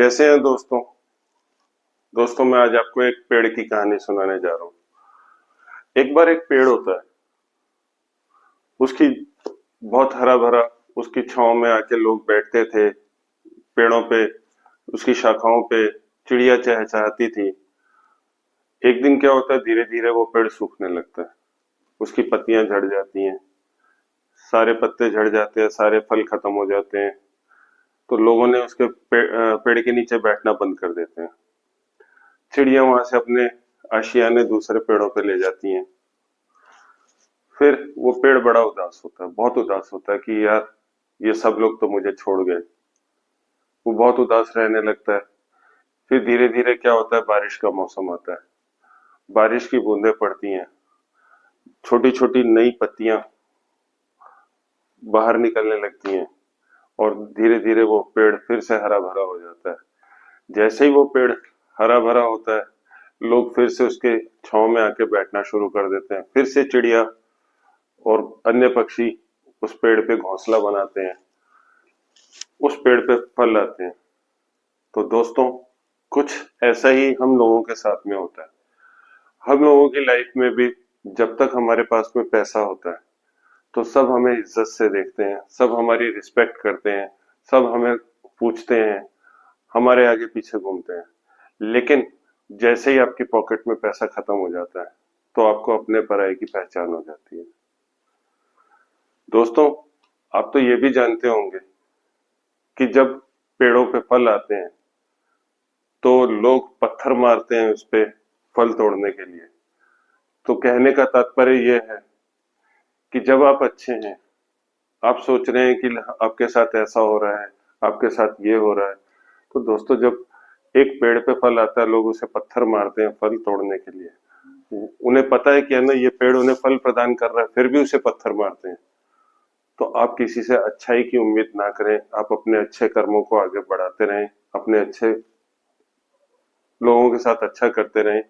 कैसे हैं दोस्तों। मैं आज आपको एक पेड़ की कहानी सुनाने जा रहा हूँ। एक बार एक पेड़ होता है, उसकी बहुत हरा भरा, उसकी छांव में आके लोग बैठते थे। पेड़ों पे, उसकी शाखाओं पे चिड़िया चहचहाती थी। एक दिन क्या होता है, धीरे धीरे वो पेड़ सूखने लगता है, उसकी पत्तियां झड़ जाती हैं, सारे पत्ते झड़ जाते हैं, सारे फल खत्म हो जाते हैं। तो लोगों ने उसके पेड़ के नीचे बैठना बंद कर देते हैं। चिड़िया वहां से अपने आशियाने दूसरे पेड़ों पे ले जाती हैं। फिर वो पेड़ बड़ा उदास होता है, बहुत उदास होता है कि यार ये सब लोग तो मुझे छोड़ गए। वो बहुत उदास रहने लगता है। फिर धीरे धीरे क्या होता है, बारिश का मौसम आता है, बारिश की बूंदें पड़ती हैं, छोटी छोटी नई पत्तियां बाहर निकलने लगती हैं और धीरे धीरे वो पेड़ फिर से हरा भरा हो जाता है। जैसे ही वो पेड़ हरा भरा होता है, लोग फिर से उसके छांव में आके बैठना शुरू कर देते हैं। फिर से चिड़िया और अन्य पक्षी उस पेड़ पे घोंसला बनाते हैं, उस पेड़ पे फल आते हैं। तो दोस्तों, कुछ ऐसा ही हम लोगों के साथ में होता है। हम लोगों की लाइफ में भी जब तक हमारे पास में पैसा होता है तो सब हमें इज्जत से देखते हैं, सब हमारी रिस्पेक्ट करते हैं, सब हमें पूछते हैं, हमारे आगे पीछे घूमते हैं। लेकिन जैसे ही आपकी पॉकेट में पैसा खत्म हो जाता है तो आपको अपने पराये की पहचान हो जाती है। दोस्तों, आप तो ये भी जानते होंगे कि जब पेड़ों पे फल आते हैं तो लोग पत्थर मारते हैं उस पे फल तोड़ने के लिए। तो कहने का तात्पर्य यह है कि जब आप अच्छे हैं, आप सोच रहे हैं कि आपके साथ ऐसा हो रहा है, आपके साथ ये हो रहा है, तो दोस्तों जब एक पेड़ पे फल आता है, लोग उसे पत्थर मारते हैं फल तोड़ने के लिए। उन्हें पता है कि है ना, ये पेड़ उन्हें फल प्रदान कर रहा है, फिर भी उसे पत्थर मारते हैं। तो आप किसी से अच्छाई की उम्मीद ना करें, आप अपने अच्छे कर्मों को आगे बढ़ाते रहें, अपने अच्छे लोगों के साथ अच्छा करते रहें,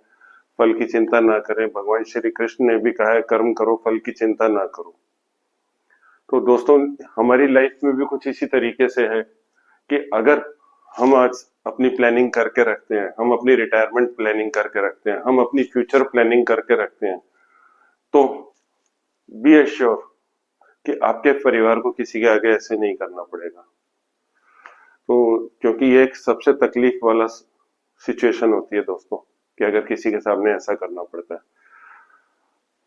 फल की चिंता ना करें। भगवान श्री कृष्ण ने भी कहा है, कर्म करो, फल की चिंता ना करो। तो दोस्तों, हमारी लाइफ में भी कुछ इसी तरीके से है कि अगर हम आज अपनी प्लानिंग करके रखते हैं, हम अपनी रिटायरमेंट प्लानिंग करके रखते हैं, हम अपनी फ्यूचर प्लानिंग करके रखते हैं, तो बी एश्योर कि आपके परिवार को किसी के आगे ऐसे नहीं करना पड़ेगा। तो क्योंकि ये एक सबसे तकलीफ वाला सिचुएशन होती है दोस्तों, कि अगर किसी के सामने ऐसा करना पड़ता है।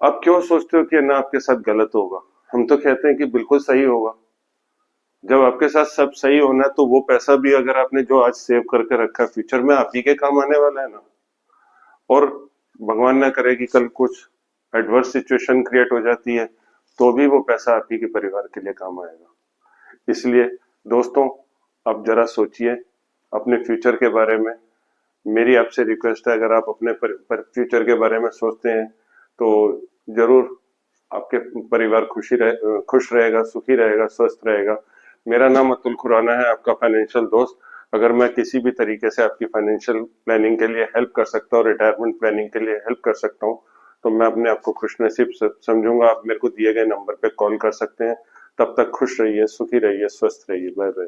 आप क्यों सोचते हो कि ना आपके साथ गलत होगा? हम तो कहते हैं कि बिल्कुल सही होगा। जब आपके साथ सब सही होना है तो वो पैसा भी अगर आपने जो आज सेव करके रखा है, फ्यूचर में आप ही के काम आने वाला है ना। और भगवान ना करे कि कल कुछ एडवर्स सिचुएशन क्रिएट हो जाती है तो भी वो पैसा आप ही के परिवार के लिए काम आएगा। इसलिए दोस्तों, आप जरा सोचिए अपने फ्यूचर के बारे में। मेरी आपसे रिक्वेस्ट है, अगर आप अपने फ्यूचर के बारे में सोचते हैं तो जरूर आपके परिवार खुश रहेगा, सुखी रहेगा, स्वस्थ रहेगा। मेरा नाम अतुल खुराना है, आपका फाइनेंशियल दोस्त। अगर मैं किसी भी तरीके से आपकी फाइनेंशियल प्लानिंग के लिए हेल्प कर सकता हूँ, रिटायरमेंट प्लानिंग के लिए हेल्प कर सकता हूँ, तो मैं अपने आप को खुशनसीब समझूंगा। आप मेरे को दिए गए नंबर पे कॉल कर सकते हैं। तब तक खुश रहिए, सुखी रहिए, स्वस्थ रहिए। Bye bye.